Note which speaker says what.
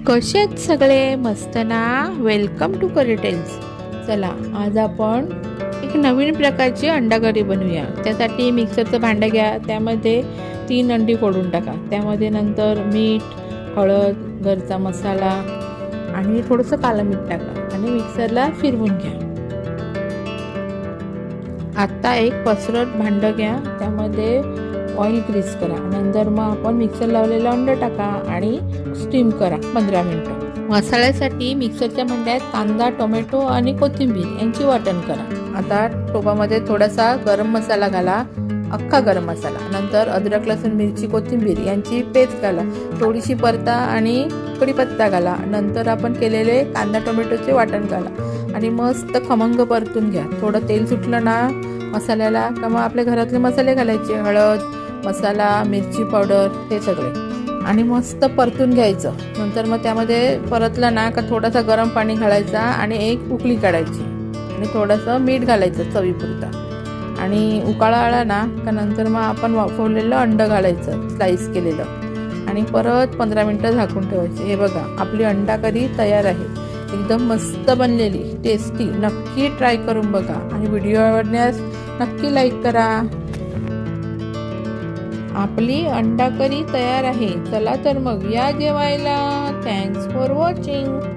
Speaker 1: कसे आहेत सगळे? मस्त ना? Welcome to Curry Tales. चला, आज आपण एक नवीन प्रकारची अंडा करी बनवूया. त्यासाठी मिक्सरचं भांडं घ्या, त्यामध्ये 3 अंडी फोडून टाका. त्यामध्ये नंतर मीठ, हळद, घरचा मसाला आणि थोडंसं काळं मीठ टाका आणि मिक्सरला फिरवून घ्या. आता एक पसरट भांडं घ्या, त्यामध्ये ऑइल ग्रीस करा. नंतर मग आपण मिक्सर लावलेलं अंड टाका आणि स्टीम करा 15 मिनिटं. मसाल्यासाठी मिक्सरच्या भांड्यात कांदा, टोमॅटो आणि कोथिंबीर यांची वाटण करा. आता टोपामध्ये थोडासा गरम मसाला घाला, अख्खा गरम मसाला. नंतर अद्रक, लसूण, मिरची, कोथिंबीर यांची पेस्ट घाला. थोडीशी परता आणि कढीपत्ता घाला. नंतर आपण केलेले कांदा टोमॅटोचे वाटण घाला आणि मस्त खमंग परतून घ्या. थोडं तेल सुटलं ना मसाल्याला का मग आपल्या घरातले मसाले घालायचे, हळद, मसाला, मिरची पावडर हे सगळे आणि मस्त परतून घ्यायचं. नंतर मग त्यामध्ये परतलं ना का थोडासा गरम पाणी घालायचा आणि एक उकळी काढायची आणि थोडंसं मीठ घालायचं चवीपुरता. आणि उकाळा आला ना का नंतर मग आपण वाफवलेलं अंड घालायचं स्लाइस केलेलं आणि परत 15 मिनिटं झाकून ठेवायचे. हे बघा, आपली अंडा करी तयार आहे. एकदम मस्त बनलेली, टेस्टी. नक्की ट्राय करून बघा आणि व्हिडिओ आवडल्यास नक्की लाईक करा. आपली अंडा करी तयार आहे. चला तर मग या जेवायला. Thanks for watching.